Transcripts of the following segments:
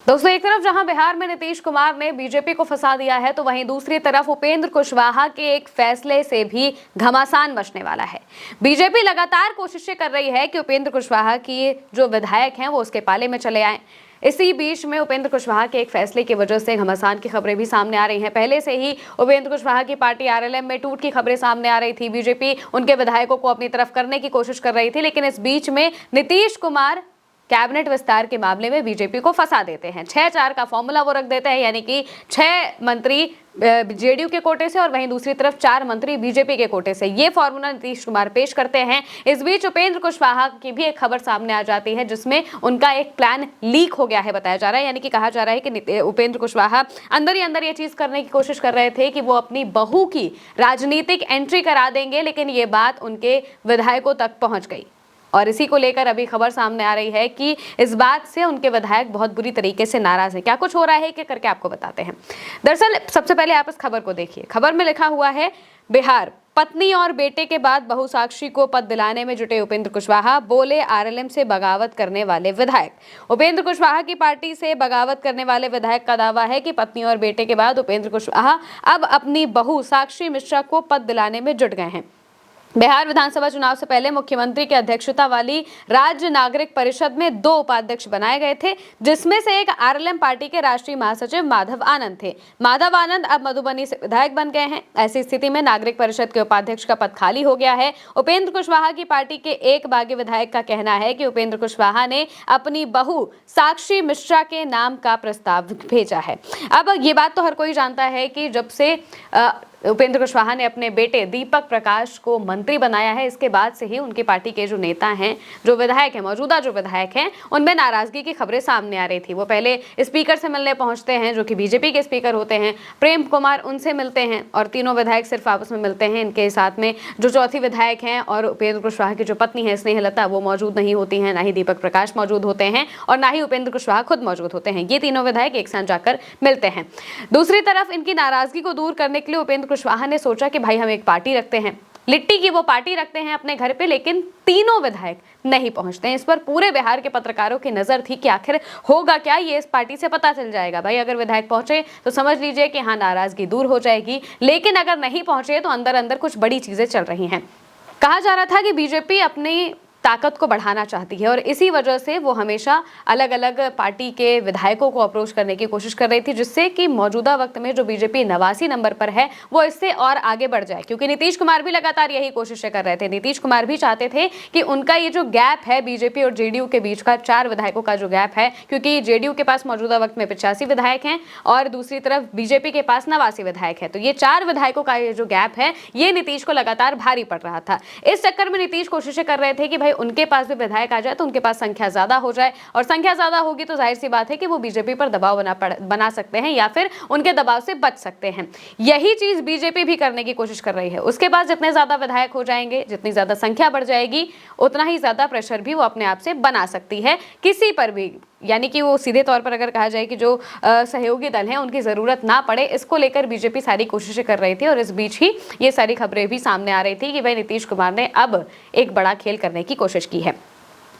दोस्तों, एक तरफ जहां बिहार में नीतीश कुमार ने बीजेपी को फंसा दिया है, तो वहीं दूसरी तरफ उपेंद्र कुशवाहा के एक फैसले से भी घमासान मचने वाला है। बीजेपी लगातार कोशिशें कर रही है कि उपेंद्र कुशवाहा की जो विधायक हैं वो उसके पाले में चले आए। इसी बीच में उपेंद्र कुशवाहा के एक फैसले की वजह से घमासान की खबरें भी सामने आ रही हैं। पहले से ही उपेंद्र कुशवाहा की पार्टी आरएलएम में टूट की खबरें सामने आ रही थी। बीजेपी उनके विधायकों को अपनी तरफ करने की कोशिश कर रही थी, लेकिन इस बीच में नीतीश कुमार कैबिनेट विस्तार के मामले में बीजेपी को फंसा देते हैं। 6-4 का फॉर्मूला वो रख देते हैं, यानी कि 6 मंत्री जेडीयू के कोटे से और वहीं दूसरी तरफ 4 मंत्री बीजेपी के कोटे से। ये फॉर्मूला नीतीश कुमार पेश करते हैं। इस बीच उपेंद्र कुशवाहा की भी एक खबर सामने आ जाती है, जिसमें उनका एक प्लान लीक हो गया है बताया जा रहा है। यानी कि कहा जा रहा है कि उपेंद्र कुशवाहा अंदर ही अंदर ये चीज करने की कोशिश कर रहे थे कि वो अपनी बहू की राजनीतिक एंट्री करा देंगे, लेकिन ये बात उनके विधायकों तक पहुंच गई और इसी को लेकर अभी खबर सामने आ रही है कि इस बात से उनके विधायक बहुत बुरी तरीके से नाराज हैं। क्या कुछ हो रहा है कि करके आपको बताते हैं। दरअसल सबसे पहले आप इस खबर को देखिए। खबर में लिखा हुआ है, बिहार पत्नी और बेटे के बाद बहू साक्षी को पद दिलाने में जुटे उपेंद्र कुशवाहा, बोले आरएलएम से बगावत करने वाले विधायक। उपेंद्र कुशवाहा की पार्टी से बगावत करने वाले विधायक का दावा है कि पत्नी और बेटे के बाद उपेंद्र कुशवाहा अब अपनी बहू साक्षी मिश्रा को पद दिलाने में जुट गए हैं। बिहार विधानसभा चुनाव से पहले मुख्यमंत्री की अध्यक्षता वाली राज्य नागरिक परिषद में 2 उपाध्यक्ष बनाए गए थे, जिसमें से एक आरएलएम पार्टी के राष्ट्रीय महासचिव माधव आनंद थे। माधव आनंद अब मधुबनी से विधायक बन गए हैं। ऐसी स्थिति में नागरिक परिषद के उपाध्यक्ष का पद खाली हो गया है। उपेंद्र कुशवाहा की पार्टी के एक बागी विधायक का कहना है कि उपेंद्र कुशवाहा ने अपनी बहू साक्षी मिश्रा के नाम का प्रस्ताव भेजा है। अब ये बात तो हर कोई जानता है कि जब से उपेंद्र कुशवाहा ने अपने बेटे दीपक प्रकाश को मंत्री बनाया है, इसके बाद से ही उनकी पार्टी के जो नेता हैं, जो विधायक हैं, मौजूदा जो विधायक हैं, उनमें नाराजगी की खबरें सामने आ रही थी। वो पहले स्पीकर से मिलने पहुंचते हैं, जो कि बीजेपी के स्पीकर होते हैं, प्रेम कुमार, उनसे मिलते हैं और तीनों विधायक सिर्फ आपस में मिलते हैं। इनके साथ में जो चौथी विधायक हैं और उपेंद्र कुशवाहा की जो पत्नी है स्नेहलता, वो मौजूद नहीं होती हैं। ना ही दीपक प्रकाश मौजूद होते हैं और ना ही उपेंद्र कुशवाहा खुद मौजूद होते हैं। ये तीनों विधायक एक साथ जाकर मिलते हैं। दूसरी तरफ इनकी नाराजगी को दूर करने के लिए उपेंद्र कुशवाहा ने सोचा कि भाई हम एक पार्टी रखते हैं, लिट्टी की वो पार्टी रखते हैं अपने घर पे, लेकिन तीनों विधायक नहीं पहुंचते हैं। इस पर पूरे बिहार के पत्रकारों की नजर थी कि आखिर होगा क्या, ये इस पार्टी से पता चल जाएगा। भाई अगर विधायक पहुंचे तो समझ लीजिए कि हाँ, नाराजगी दूर हो जाएगी, लेकिन अगर नहीं पहुंचे तो अंदर अंदर कुछ बड़ी चीजें चल रही हैं। कहा जा रहा था कि बीजेपी अपनी ताकत को बढ़ाना चाहती है और इसी वजह से वो हमेशा अलग अलग पार्टी के विधायकों को अप्रोच करने की कोशिश कर रही थी, जिससे कि मौजूदा वक्त में जो बीजेपी 89 नंबर पर है वो इससे और आगे बढ़ जाए। क्योंकि नीतीश कुमार भी लगातार यही कोशिशें कर रहे थे। नीतीश कुमार भी चाहते थे कि उनका ये जो गैप है बीजेपी और जेडीयू के बीच का, 4 विधायकों का जो गैप है, क्योंकि जेडीयू के पास मौजूदा वक्त में 85 विधायक हैं और दूसरी तरफ बीजेपी के पास 89 विधायक है, तो ये 4 विधायकों का ये जो गैप है ये नीतीश को लगातार भारी पड़ रहा था। इस चक्कर में नीतीश कोशिशें कर रहे थे कि भाई उनके पास भी विधायक आ जाए तो उनके पास संख्या ज्यादा हो जाए, और संख्या ज्यादा होगी तो जाहिर सी बात है कि वो बीजेपी पर दबाव बना सकते हैं या फिर उनके दबाव से बच सकते हैं। यही चीज बीजेपी भी करने की कोशिश कर रही है। उसके पास जितने ज्यादा विधायक हो जाएंगे, जितनी ज्यादा संख्या बढ़ जाएगी, उतना ही ज्यादा प्रेशर भी वो अपने आप से बना सकती है किसी पर भी। यानी कि वो सीधे तौर पर अगर कहा जाए कि जो सहयोगी दल हैं उनकी जरूरत ना पड़े, इसको लेकर बीजेपी सारी कोशिशें कर रही थी और इस बीच ही ये सारी खबरें भी सामने आ रही थी कि भाई नीतीश कुमार ने अब एक बड़ा खेल करने की कोशिश की है।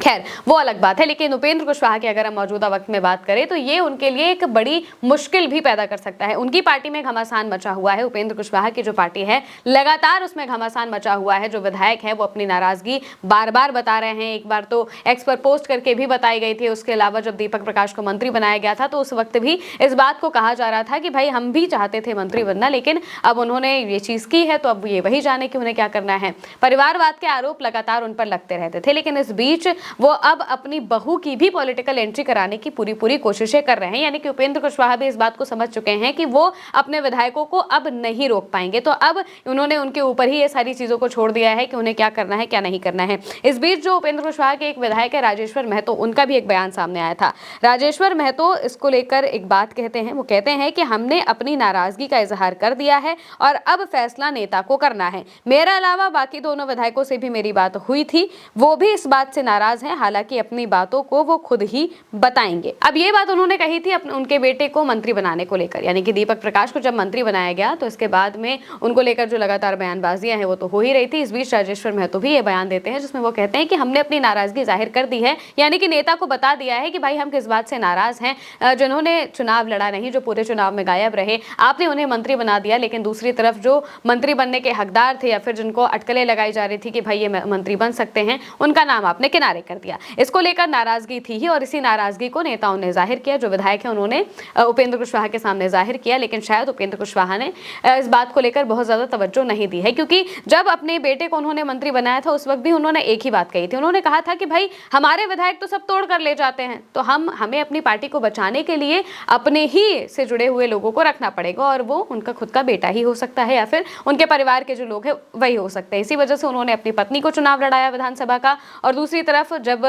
खैर वो अलग बात है, लेकिन उपेंद्र कुशवाहा की अगर हम मौजूदा वक्त में बात करें तो ये उनके लिए एक बड़ी मुश्किल भी पैदा कर सकता है। उनकी पार्टी में घमासान मचा हुआ है। उपेंद्र कुशवाहा की जो पार्टी है लगातार उसमें घमासान मचा हुआ है। जो विधायक है वो अपनी नाराजगी बार बार बता रहे हैं। एक बार तो एक्स पर पोस्ट करके भी बताई गई थी। उसके अलावा जब दीपक प्रकाश को मंत्री बनाया गया था तो उस वक्त भी इस बात को कहा जा रहा था कि भाई हम भी चाहते थे मंत्री बनना, लेकिन अब उन्होंने ये चीज की है तो अब ये वही जाने कि उन्हें क्या करना है। परिवारवाद के आरोप लगातार उन पर लगते रहते थे, लेकिन इस बीच वो अब अपनी बहू की भी पॉलिटिकल एंट्री कराने की पूरी कोशिशें कर रहे हैं। यानी कि उपेंद्र कुशवाहा भी इस बात को समझ चुके हैं कि वो अपने विधायकों को अब नहीं रोक पाएंगे, तो अब उन्होंने उनके ऊपर ही ये सारी चीजों को छोड़ दिया है कि उन्हें क्या करना है क्या नहीं करना है। इस बीच जो उपेंद्र कुशवाहा के एक विधायक है राजेश्वर महतो, उनका भी एक बयान सामने आया था। राजेश्वर महतो इसको लेकर एक बात कहते हैं। वो कहते हैं कि हमने अपनी नाराजगी का इजहार कर दिया है और अब फैसला नेता को करना है। मेरे अलावा बाकी दोनों विधायकों से भी मेरी बात हुई थी, वो भी इस बात से नाराज नाराज हैं, हालांकि अपनी बातों को वो खुद ही बताएंगे। अब ये बात उन्होंने कही थी उनके बेटे को मंत्री बनाने को लेकर, यानी कि दीपक प्रकाश को जब मंत्री बनाया गया तो इसके बाद में उनको लेकर जो लगातार बयानबाजियां हैं वो तो हो ही रही थी। इस बीच राजेश्वर महतो भी ये बयान देते हैं जिसमें वो कहते हैं कि हमने अपनी नाराजगी जाहिर कर दी है, यानी कि नेता को बता दिया है कि भाई हम किस बात से नाराज हैं। जिन्होंने चुनाव लड़ा नहीं, जो पूरे चुनाव में गायब रहे, आपने उन्हें मंत्री बना दिया, लेकिन दूसरी तरफ जो मंत्री बनने के हकदार थे या फिर जिनको अटकलें लगाई जा रही थी कि भाई ये मंत्री बन सकते हैं, उनका नाम आपने किनारे कर दिया। इसको लेकर नाराजगी थी ही और इसी नाराजगी को नेताओं ने जाहिर किया। जो विधायक है उन्होंने उपेंद्र कुशवाहा के सामने जाहिर किया, लेकिन शायद उपेंद्र कुशवाहा ने इस बात को लेकर बहुत ज्यादा तवज्जो नहीं दी है, क्योंकि जब अपने बेटे को उन्होंने मंत्री बनाया था उस वक्त भी उन्होंने एक ही बात कही थी। उन्होंने कहा था कि भाई हमारे विधायक तो सब तोड़ कर ले जाते हैं, तो हमें अपनी पार्टी को बचाने के लिए अपने ही से जुड़े हुए लोगों को रखना पड़ेगा, और वो उनका खुद का बेटा ही हो सकता है या फिर उनके परिवार के जो लोग हैं वही हो सकते हैं। इसी वजह से उन्होंने अपनी पत्नी को चुनाव लड़ाया विधानसभा का, और दूसरी तरफ जब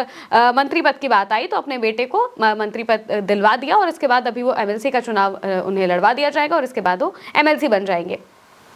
मंत्री पद की बात आई तो अपने बेटे को मंत्री पद दिलवा दिया, और इसके बाद अभी वो एमएलसी का चुनाव उन्हें लड़वा दिया जाएगा और इसके बाद वो एमएलसी बन जाएंगे।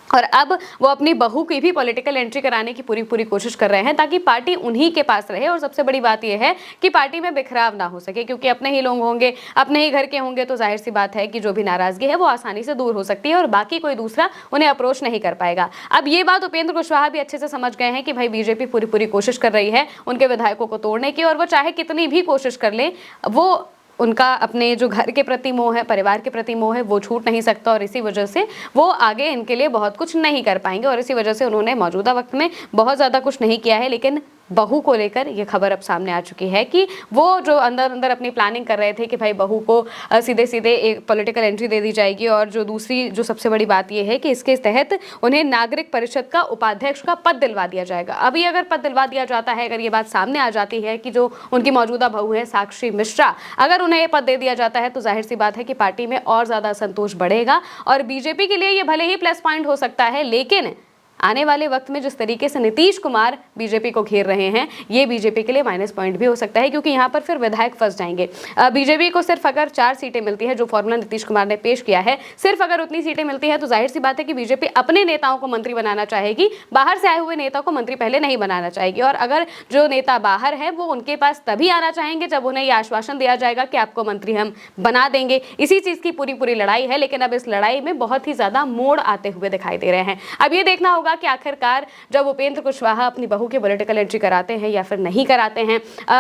और अब वो अपनी बहू की भी पॉलिटिकल एंट्री कराने की पूरी कोशिश कर रहे हैं ताकि पार्टी उन्हीं के पास रहे। और सबसे बड़ी बात यह है कि पार्टी में बिखराव ना हो सके, क्योंकि अपने ही लोग होंगे, अपने ही घर के होंगे, तो जाहिर सी बात है कि जो भी नाराजगी है वो आसानी से दूर हो सकती है और बाकी कोई दूसरा उन्हें अप्रोच नहीं कर पाएगा। अब ये बात उपेंद्र कुशवाहा भी अच्छे से समझ गए हैं कि भाई बीजेपी पूरी कोशिश कर रही है उनके विधायकों को तोड़ने की, और वो चाहे कितनी भी कोशिश कर ले, वो उनका अपने जो घर के प्रति मोह है, परिवार के प्रति मोह है, वो छूट नहीं सकता, और इसी वजह से वो आगे इनके लिए बहुत कुछ नहीं कर पाएंगे। और इसी वजह से उन्होंने मौजूदा वक्त में बहुत ज़्यादा कुछ नहीं किया है। लेकिन बहू को लेकर ये खबर अब सामने आ चुकी है कि वो जो अंदर अपनी प्लानिंग कर रहे थे कि भाई बहू को सीधे एक पॉलिटिकल एंट्री दे दी जाएगी, और जो दूसरी जो सबसे बड़ी बात ये है कि इसके तहत उन्हें नागरिक परिषद का उपाध्यक्ष का पद दिलवा दिया जाएगा। अभी अगर पद दिलवा दिया जाता है, अगर ये बात सामने आ जाती है कि जो उनकी मौजूदा बहू है साक्षी मिश्रा, अगर उन्हें ये पद दे दिया जाता है तो जाहिर सी बात है कि पार्टी में और ज़्यादा असंतोष बढ़ेगा, और बीजेपी के लिए ये भले ही प्लस पॉइंट हो सकता है, लेकिन आने वाले वक्त में जिस तरीके से नीतीश कुमार बीजेपी को घेर रहे हैं, ये बीजेपी के लिए माइनस पॉइंट भी हो सकता है, क्योंकि यहाँ पर फिर विधायक फंस जाएंगे। बीजेपी को सिर्फ अगर 4 सीटें मिलती है, जो फॉर्मूला नीतीश कुमार ने पेश किया है, सिर्फ अगर उतनी सीटें मिलती है तो जाहिर सी बात है कि बीजेपी अपने नेताओं को मंत्री बनाना चाहेगी, बाहर से आए हुए नेता को मंत्री पहले नहीं बनाना चाहेगी। और अगर जो नेता बाहर है वो उनके पास तभी आना चाहेंगे जब उन्हें यह आश्वासन दिया जाएगा कि आपको मंत्री हम बना देंगे। इसी चीज़ की पूरी लड़ाई है, लेकिन अब इस लड़ाई में बहुत ही ज़्यादा मोड़ आते हुए दिखाई दे रहे हैं। अब ये देखना होगा कि आखिरकार जब उपेंद्र कुशवाहा अपनी बहू की पॉलिटिकल एंट्री कराते हैं या फिर नहीं कराते हैं,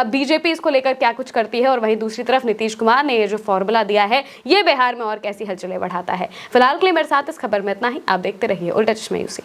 बीजेपी इसको लेकर क्या कुछ करती है, और वहीं दूसरी तरफ नीतीश कुमार ने ये जो फॉर्मूला दिया है ये बिहार में और कैसी हलचलें बढ़ाता है। फिलहाल के लिए मेरे साथ इस खबर में इतना ही। आप देखते रहिए उल्टा चश्मा यूसी।